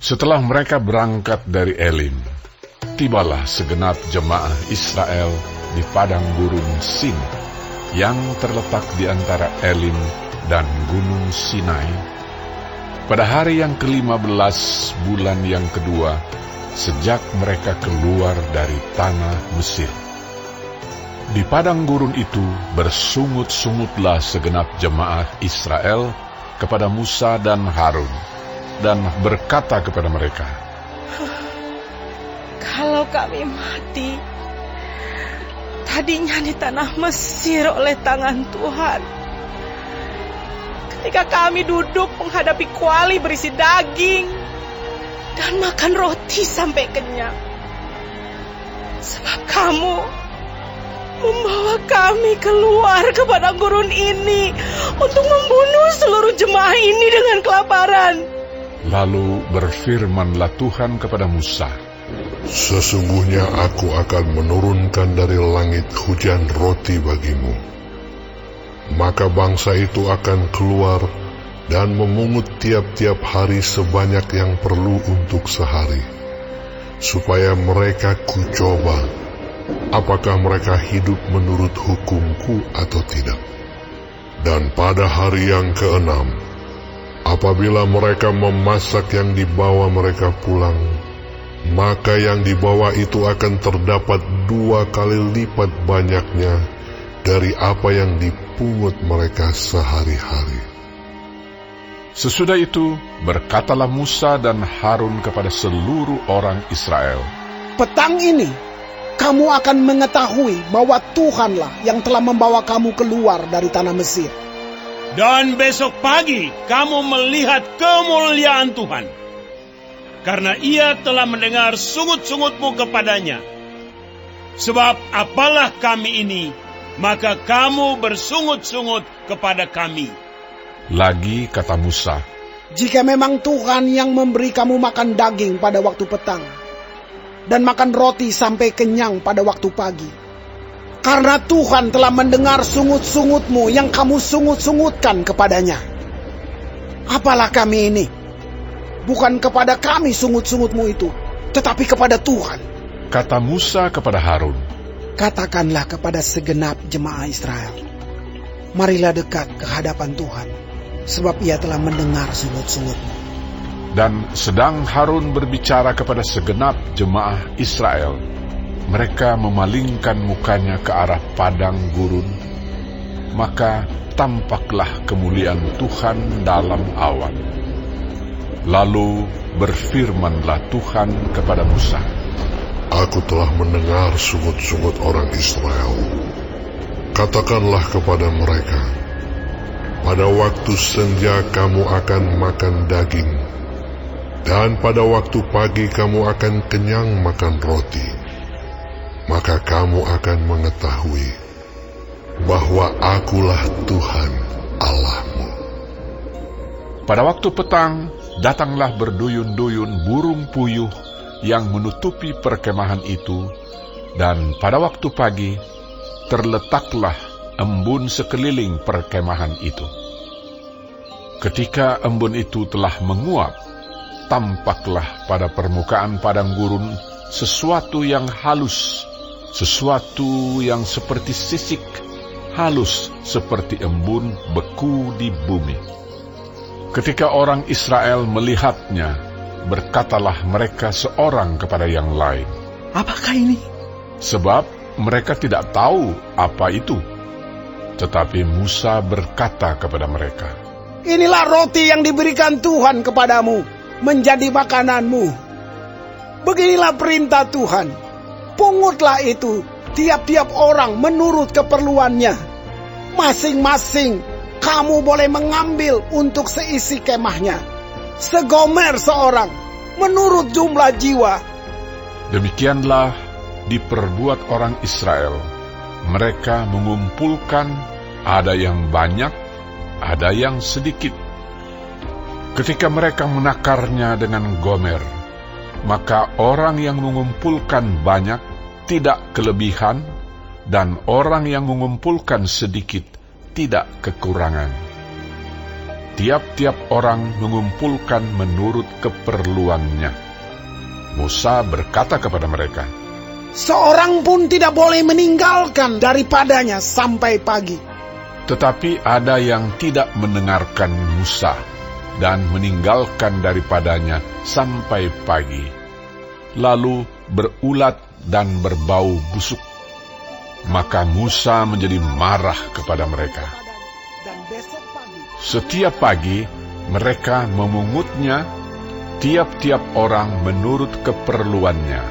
Setelah mereka berangkat dari Elim, tibalah segenap jemaah Israel di padang gurun Sin, yang terletak di antara Elim dan Gunung Sinai, pada hari yang ke-15 bulan yang kedua, sejak mereka keluar dari tanah Mesir. Di padang gurun itu bersungut-sungutlah segenap jemaah Israel kepada Musa dan Harun, dan berkata kepada mereka, "Kalau kami mati, tadinya di tanah Mesir oleh tangan Tuhan, ketika kami duduk menghadapi kuali berisi daging dan makan roti sampai kenyang. Sebab kamu membawa kami keluar ke padang gurun ini untuk membunuh seluruh jemaah ini dengan kelaparan." Lalu berfirmanlah Tuhan kepada Musa, "Sesungguhnya aku akan menurunkan dari langit hujan roti bagimu. Maka bangsa itu akan keluar dan memungut tiap-tiap hari sebanyak yang perlu untuk sehari, supaya mereka kucoba, apakah mereka hidup menurut hukumku atau tidak. Dan pada hari yang ke-6, apabila mereka memasak yang dibawa mereka pulang, maka yang dibawa itu akan terdapat 2 kali lipat banyaknya dari apa yang dipungut mereka sehari-hari." Sesudah itu berkatalah Musa dan Harun kepada seluruh orang Israel, "Petang ini kamu akan mengetahui bahwa Tuhanlah yang telah membawa kamu keluar dari tanah Mesir. Dan besok pagi kamu melihat kemuliaan Tuhan, karena Ia telah mendengar sungut-sungutmu kepadanya. Sebab apalah kami ini, maka kamu bersungut-sungut kepada kami." Lagi kata Musa, Jika memang Tuhan yang memberi kamu makan daging pada waktu petang, dan makan roti sampai kenyang pada waktu pagi, karena Tuhan telah mendengar sungut-sungutmu yang kamu sungut-sungutkan kepadanya, apalah kami ini? Bukan kepada kami sungut-sungutmu itu, tetapi kepada Tuhan. kata Musa kepada Harun, Katakanlah kepada segenap jemaah Israel, marilah dekat ke hadapan Tuhan, sebab Ia telah mendengar sungut-sungutmu. Dan sedang Harun berbicara kepada segenap jemaah Israel, mereka memalingkan mukanya ke arah padang gurun, maka tampaklah kemuliaan Tuhan dalam awan. Lalu berfirmanlah Tuhan kepada Musa, "Aku telah mendengar sungut-sungut orang Israel. Katakanlah kepada mereka, pada waktu senja kamu akan makan daging, dan pada waktu pagi kamu akan kenyang makan roti. Maka kamu akan mengetahui bahwa Akulah Tuhan Allahmu." Pada waktu petang, datanglah berduyun-duyun burung puyuh yang menutupi perkemahan itu, dan pada waktu pagi, terletaklah embun sekeliling perkemahan itu. Ketika embun itu telah menguap, tampaklah pada permukaan padang gurun sesuatu yang halus, sesuatu yang seperti sisik, halus seperti embun beku di bumi. Ketika orang Israel melihatnya, berkatalah mereka seorang kepada yang lain, Apakah ini? sebab mereka tidak tahu apa itu. Tetapi Musa berkata kepada mereka, Inilah roti yang diberikan Tuhan kepadamu, menjadi makananmu. Beginilah perintah Tuhan, pungutlah itu tiap-tiap orang menurut keperluannya. Masing-masing kamu boleh mengambil untuk seisi kemahnya, segomer seorang, menurut jumlah jiwa. Demikianlah diperbuat orang Israel. Mereka mengumpulkan, ada yang banyak, ada yang sedikit. Ketika mereka menakarnya dengan gomer, maka orang yang mengumpulkan banyak tidak kelebihan, dan orang yang mengumpulkan sedikit tidak kekurangan. tiap-tiap orang mengumpulkan menurut keperluannya. Musa berkata kepada mereka, seorang pun tidak boleh meninggalkan daripadanya sampai pagi. Tetapi ada yang tidak mendengarkan Musa dan meninggalkan daripadanya sampai pagi, lalu berulat dan berbau busuk. Maka Musa menjadi marah kepada mereka. Setiap pagi mereka memungutnya, tiap-tiap orang menurut keperluannya.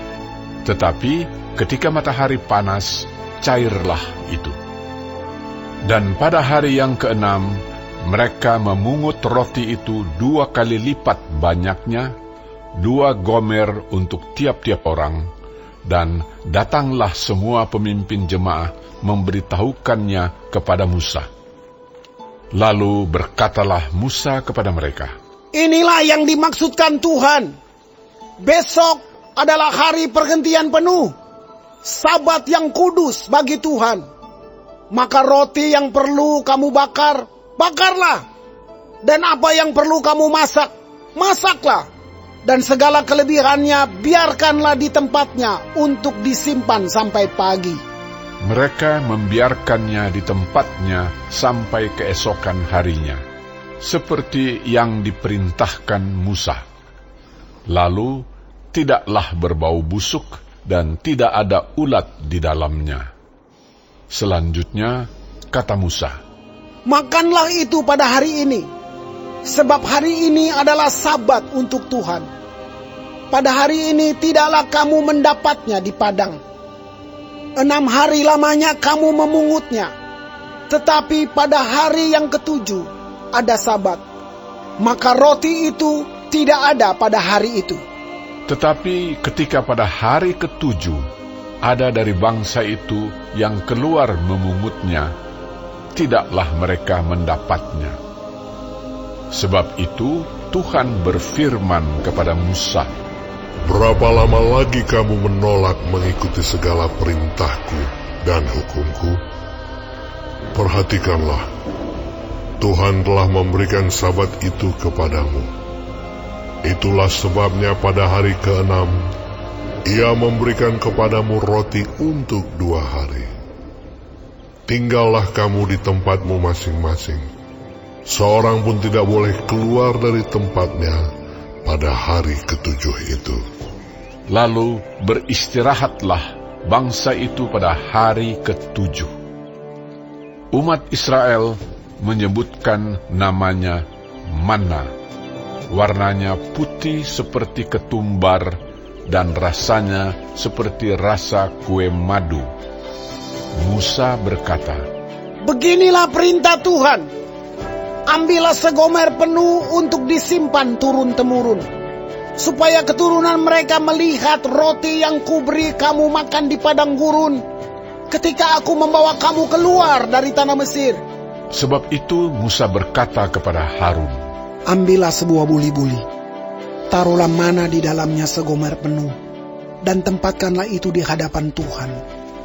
Tetapi ketika matahari panas, cairlah itu. Dan pada hari yang keenam, mereka memungut roti itu 2 kali lipat banyaknya, 2 gomer untuk tiap-tiap orang. Dan datanglah semua pemimpin jemaah memberitahukannya kepada Musa. Lalu berkatalah Musa kepada mereka, inilah yang dimaksudkan Tuhan. Besok adalah hari pergantian penuh, Sabat yang kudus bagi Tuhan. Maka roti yang perlu kamu bakar, bakarlah. Dan apa yang perlu kamu masak, masaklah. Dan segala kelebihannya biarkanlah di tempatnya untuk disimpan sampai pagi. Mereka membiarkannya di tempatnya sampai keesokan harinya, seperti yang diperintahkan Musa. Lalu tidaklah berbau busuk dan tidak ada ulat di dalamnya. Selanjutnya kata Musa, makanlah itu pada hari ini, sebab hari ini adalah Sabat untuk Tuhan. Pada hari ini tidaklah kamu mendapatnya di padang. 6 hari lamanya kamu memungutnya. Tetapi pada hari yang ke-7 ada Sabat. Maka roti itu tidak ada pada hari itu. Tetapi ketika pada hari ke-7 ada dari bangsa itu yang keluar memungutnya, tidaklah mereka mendapatnya. Sebab itu Tuhan berfirman kepada Musa, berapa lama lagi kamu menolak mengikuti segala perintahku dan hukumku? Perhatikanlah, Tuhan telah memberikan Sabat itu kepadamu. Itulah sebabnya pada hari ke-6, Ia memberikan kepadamu roti untuk 2 hari. Tinggallah kamu di tempatmu masing-masing. Seorang pun tidak boleh keluar dari tempatnya pada hari ke-7 itu. Lalu beristirahatlah bangsa itu pada hari ke-7. Umat Israel menyebutkan namanya manna. Warnanya putih seperti ketumbar dan rasanya seperti rasa kue madu. Musa berkata, beginilah perintah Tuhan. Ambillah segomer penuh untuk disimpan turun-temurun, supaya keturunan mereka melihat roti yang kuberi kamu makan di padang gurun, ketika aku membawa kamu keluar dari tanah Mesir. Sebab itu Musa berkata kepada Harun, ambillah sebuah buli-buli, taruhlah mana di dalamnya segomer penuh, dan tempatkanlah itu di hadapan Tuhan,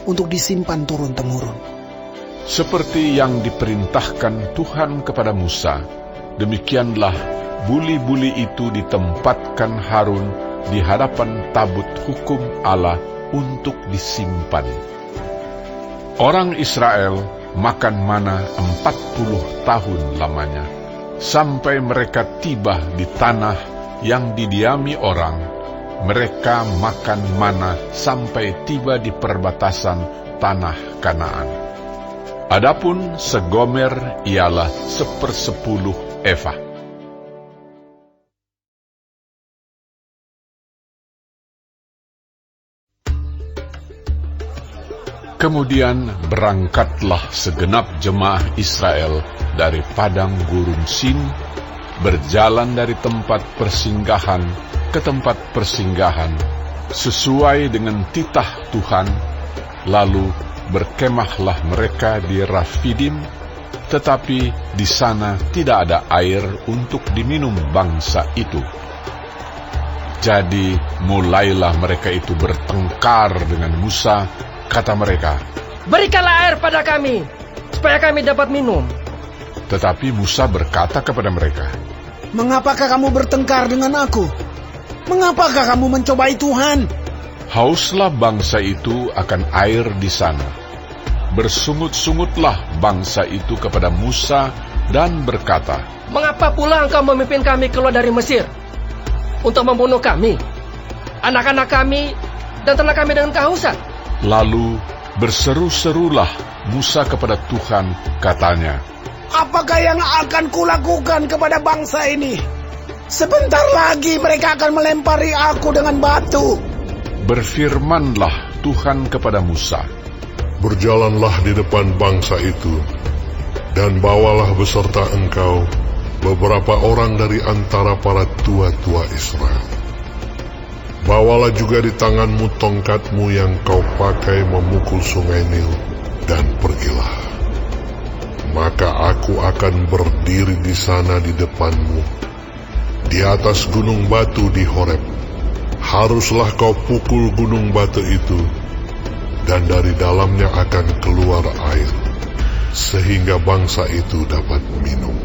untuk disimpan turun-temurun. Seperti yang diperintahkan Tuhan kepada Musa, demikianlah buli-buli itu ditempatkan Harun di hadapan tabut hukum Allah untuk disimpan. Orang Israel makan mana 40 tahun lamanya, sampai mereka tiba di tanah yang didiami orang. Mereka makan mana sampai tiba di perbatasan tanah Kanaan. Adapun segomer ialah 1/10 eva. Kemudian berangkatlah segenap jemaah Israel dari padang gurun Sin, berjalan dari tempat persinggahan ke tempat persinggahan, sesuai dengan titah Tuhan, lalu berkemahlah mereka di Rafidim, tetapi di sana tidak ada air untuk diminum bangsa itu. Jadi mulailah mereka itu bertengkar dengan Musa. Kata mereka, berikanlah air pada kami, supaya kami dapat minum. Tetapi Musa berkata kepada mereka, "Mengapakah kamu bertengkar dengan aku? Mengapakah kamu mencobai Tuhan?" Hauslah bangsa itu akan air di sana. Bersungut-sungutlah bangsa itu kepada Musa dan berkata, "Mengapa pula engkau memimpin kami keluar dari Mesir untuk membunuh kami, anak-anak kami, dan ternak kami dengan kehausan?" Lalu berseru-serulah Musa kepada Tuhan, katanya, "Apakah yang akan kulakukan kepada bangsa ini? Sebentar lagi mereka akan melempari aku dengan batu." Berfirmanlah Tuhan kepada Musa, Berjalanlah di depan bangsa itu, dan bawalah beserta engkau beberapa orang dari antara para tua-tua Israel. Bawalah juga di tanganmu tongkatmu yang kau pakai memukul sungai Nil, dan pergilah. Maka aku akan berdiri di sana di depanmu, di atas gunung batu di Horeb. Haruslah kau pukul gunung batu itu, dan dari dalamnya akan keluar air, sehingga bangsa itu dapat minum.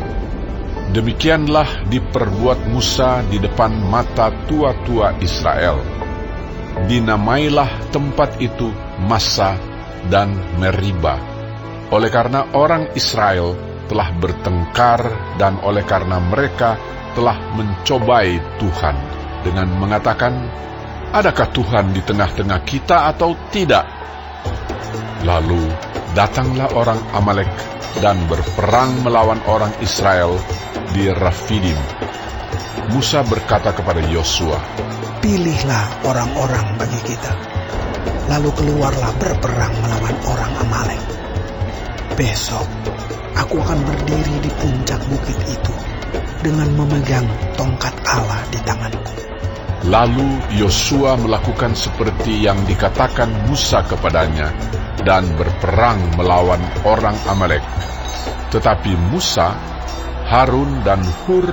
Demikianlah diperbuat Musa di depan mata tua-tua Israel. Dinamailah tempat itu Massa dan Meriba, oleh karena orang Israel telah bertengkar dan oleh karena mereka telah mencobai Tuhan dengan mengatakan, "Adakah Tuhan di tengah-tengah kita atau tidak?" Lalu datanglah orang Amalek dan berperang melawan orang Israel di Rafidim. Musa berkata kepada Yosua, "Pilihlah orang-orang bagi kita, lalu keluarlah berperang melawan orang Amalek. Besok aku akan berdiri di puncak bukit itu dengan memegang tongkat Allah di tanganku." Lalu Yosua melakukan seperti yang dikatakan Musa kepadanya dan berperang melawan orang Amalek. Tetapi Musa, Harun dan Hur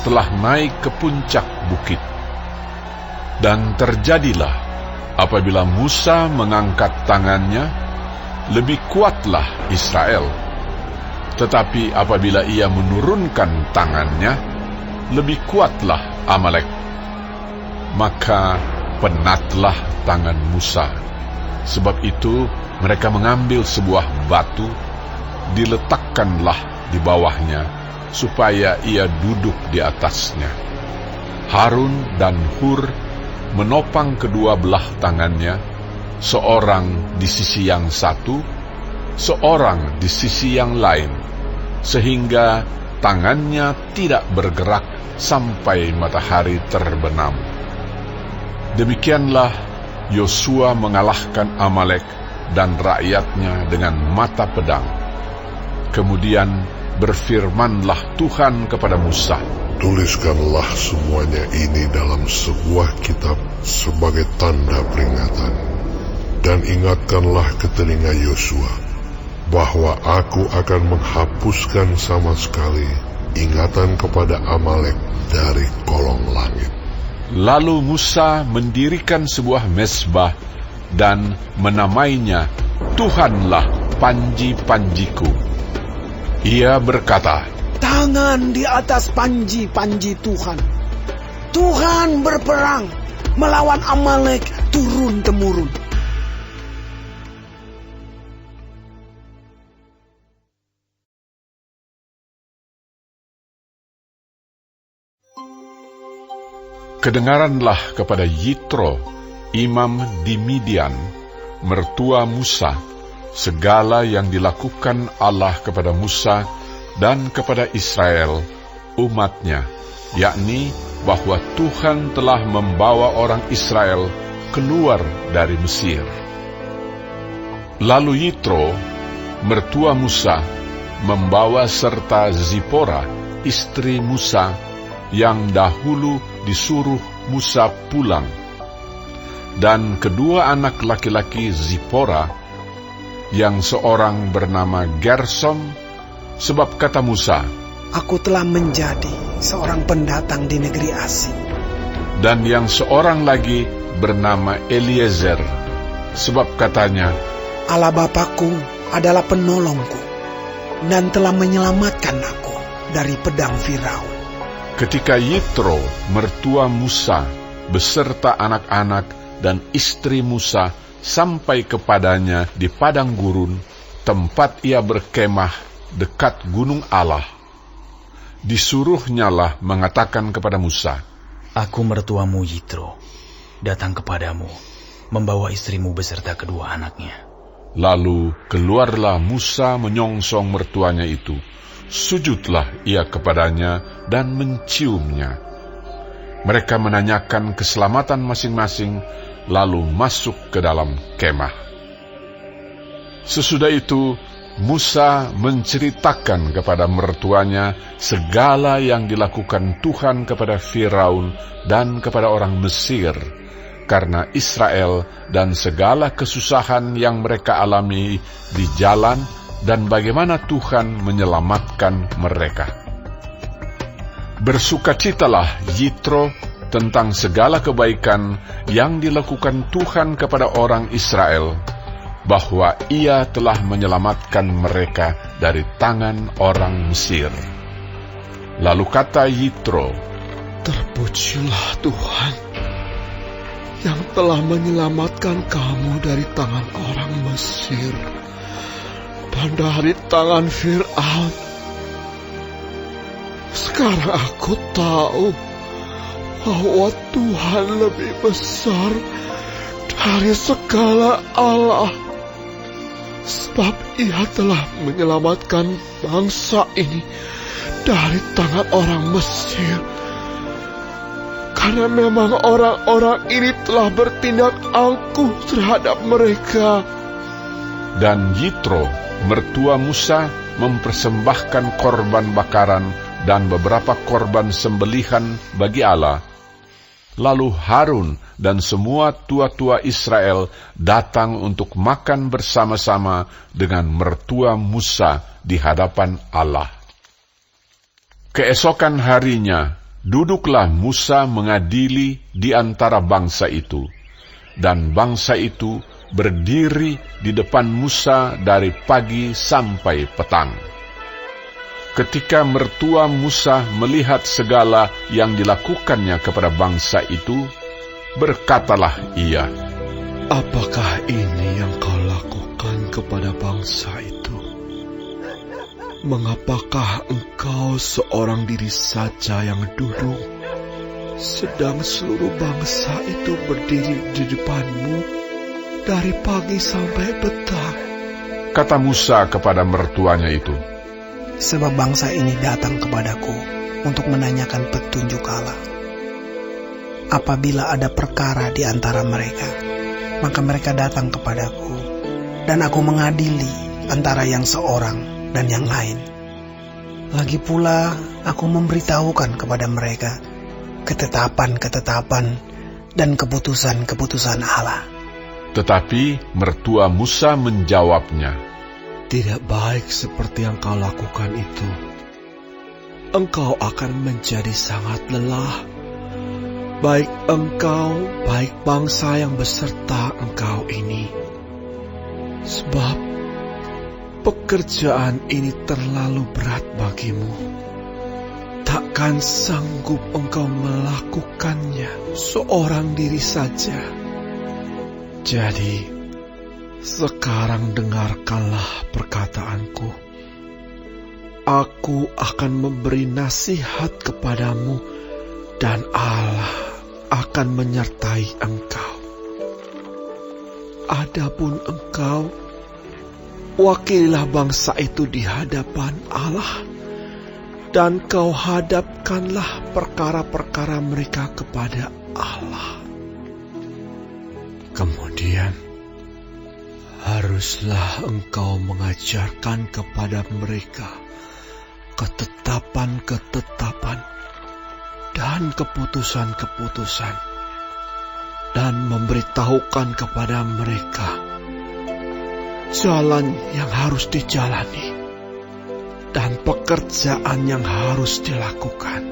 telah naik ke puncak bukit. Dan terjadilah apabila Musa mengangkat tangannya, lebih kuatlah Israel. Tetapi apabila ia menurunkan tangannya, lebih kuatlah Amalek. Maka penatlah tangan Musa. Sebab itu mereka mengambil sebuah batu, diletakkanlah di bawahnya, supaya ia duduk di atasnya. Harun dan Hur menopang kedua belah tangannya, seorang di sisi yang satu, seorang di sisi yang lain, sehingga tangannya tidak bergerak sampai matahari terbenam. Demikianlah Yosua mengalahkan Amalek dan rakyatnya dengan mata pedang. Kemudian berfirmanlah Tuhan kepada Musa, Tuliskanlah semuanya ini dalam sebuah kitab sebagai tanda peringatan, dan ingatkanlah ke telinga Yosua bahwa aku akan menghapuskan sama sekali ingatan kepada Amalek dari kolong langit. Lalu Musa mendirikan sebuah mezbah dan menamainya Tuhanlah panji-panjiku. Ia berkata, Tangan di atas panji-panji Tuhan. Tuhan berperang melawan Amalek turun-temurun. Kedengaranlah kepada Yitro, imam di Midian, mertua Musa, segala yang dilakukan Allah kepada Musa dan kepada Israel, umatnya, yakni bahwa Tuhan telah membawa orang Israel keluar dari Mesir. Lalu Yitro, mertua Musa, membawa serta Zipora, istri Musa, yang dahulu disuruh Musa pulang, dan kedua anak laki-laki Zipora, yang seorang bernama Gersom, sebab kata Musa, Aku telah menjadi seorang pendatang di negeri asing. dan yang seorang lagi bernama Eliezer, sebab katanya, Allah Bapakku adalah penolongku. dan telah menyelamatkan aku dari pedang Firaun. Ketika Yitro, mertua Musa, beserta anak-anak dan istri Musa sampai kepadanya di padang gurun, tempat ia berkemah dekat gunung Allah, disuruhnyalah mengatakan kepada Musa, "Aku mertuamu Yitro, datang kepadamu, membawa istrimu beserta kedua anaknya." Lalu keluarlah Musa menyongsong mertuanya itu. Sujudlah ia kepadanya dan menciumnya. Mereka menanyakan keselamatan masing-masing, lalu masuk ke dalam kemah. Sesudah itu, Musa menceritakan kepada mertuanya segala yang dilakukan Tuhan kepada Firaun dan kepada orang Mesir, karena Israel dan segala kesusahan yang mereka alami di jalan dan bagaimana Tuhan menyelamatkan mereka. Bersukacitalah Yitro tentang segala kebaikan yang dilakukan Tuhan kepada orang Israel, bahwa ia telah menyelamatkan mereka dari tangan orang Mesir. Lalu kata Yitro, "Terpujilah Tuhan yang telah menyelamatkan kamu dari tangan orang Mesir dan dari tangan Firaun. Sekarang aku tahu bahwa Tuhan lebih besar dari segala Allah, sebab ia telah menyelamatkan bangsa ini dari tangan orang Mesir. Karena memang orang-orang ini telah bertindak angkuh terhadap mereka." Dan Yitro, mertua Musa, mempersembahkan korban bakaran dan beberapa korban sembelihan bagi Allah. Lalu Harun dan semua tua-tua Israel datang untuk makan bersama-sama dengan mertua Musa di hadapan Allah. Keesokan harinya, duduklah Musa mengadili di antara bangsa itu, dan bangsa itu berdiri di depan Musa dari pagi sampai petang. Ketika mertua Musa melihat segala yang dilakukannya kepada bangsa itu, berkatalah ia, "Apakah ini yang kau lakukan kepada bangsa itu? Mengapakah engkau seorang diri saja yang duduk, sedang seluruh bangsa itu berdiri di depanmu dari pagi sampai petang?" Kata Musa kepada mertuanya itu, Sebab bangsa ini datang kepadaku untuk menanyakan petunjuk Allah. Apabila ada perkara di antara mereka, maka mereka datang kepadaku, dan aku mengadili antara yang seorang dan yang lain. Lagi pula aku memberitahukan kepada mereka ketetapan-ketetapan dan keputusan-keputusan Allah. Tetapi mertua Musa menjawabnya, "Tidak baik seperti yang kau lakukan itu. Engkau akan menjadi sangat lelah, baik engkau, baik bangsa yang beserta engkau ini. Sebab pekerjaan ini terlalu berat bagimu. Takkan sanggup engkau melakukannya seorang diri saja. Jadi, sekarang dengarkanlah perkataanku. Aku akan memberi nasihat kepadamu, dan Allah akan menyertai engkau. Adapun engkau, wakililah bangsa itu di hadapan Allah, dan kau hadapkanlah perkara-perkara mereka kepada Allah. Kemudian, haruslah engkau mengajarkan kepada mereka ketetapan-ketetapan dan keputusan-keputusan, dan memberitahukan kepada mereka jalan yang harus dijalani dan pekerjaan yang harus dilakukan.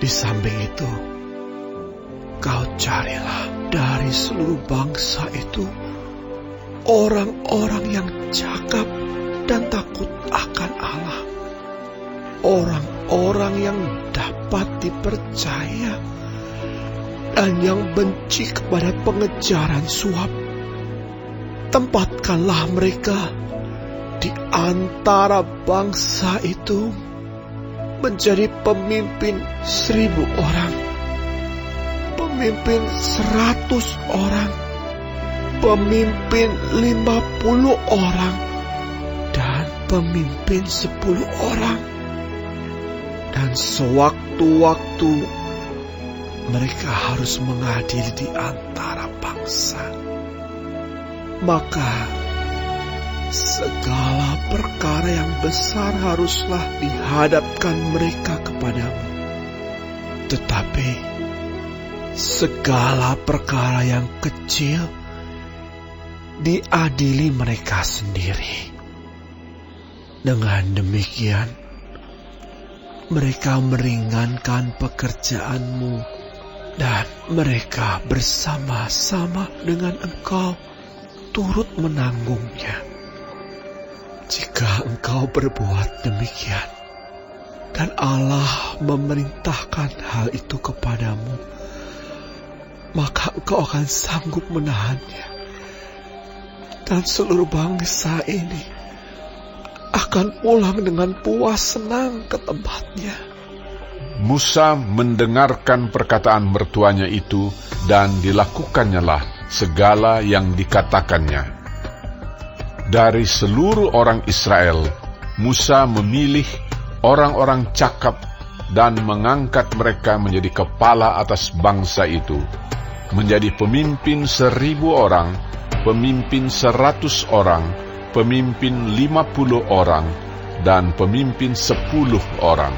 Di samping itu, kau carilah dari seluruh bangsa itu orang-orang yang cakap dan takut akan Allah, orang-orang yang dapat dipercaya dan yang benci kepada pengejaran suap. Tempatkanlah mereka di antara bangsa itu menjadi pemimpin 1.000 orang, pemimpin 100 orang, pemimpin 50 orang, dan pemimpin 10 orang. Dan sewaktu-waktu mereka harus mengadili di antara bangsa. Maka segala perkara yang besar haruslah dihadapkan mereka kepadamu. Tetapi segala perkara yang kecil diadili mereka sendiri. Dengan demikian, mereka meringankan pekerjaanmu dan mereka bersama-sama dengan engkau turut menanggungnya. Jika engkau berbuat demikian, dan Allah memerintahkan hal itu kepadamu, maka engkau akan sanggup menahannya. Dan seluruh bangsa ini akan pulang dengan puas senang ke tempatnya. Musa mendengarkan perkataan mertuanya itu, dan dilakukannyalah segala yang dikatakannya. Dari seluruh orang Israel, Musa memilih orang-orang cakap dan mengangkat mereka menjadi kepala atas bangsa itu, menjadi pemimpin 1.000 orang, pemimpin 100 orang, pemimpin 50 orang, dan pemimpin 10 orang.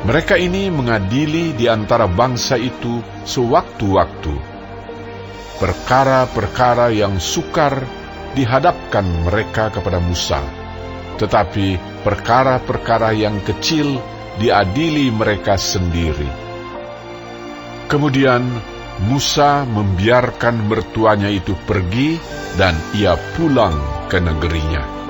Mereka ini mengadili di antara bangsa itu sewaktu-waktu. Perkara-perkara yang sukar dihadapkan mereka kepada Musa, tetapi perkara-perkara yang kecil diadili mereka sendiri. Kemudian Musa membiarkan mertuanya itu pergi, dan ia pulang ke negerinya.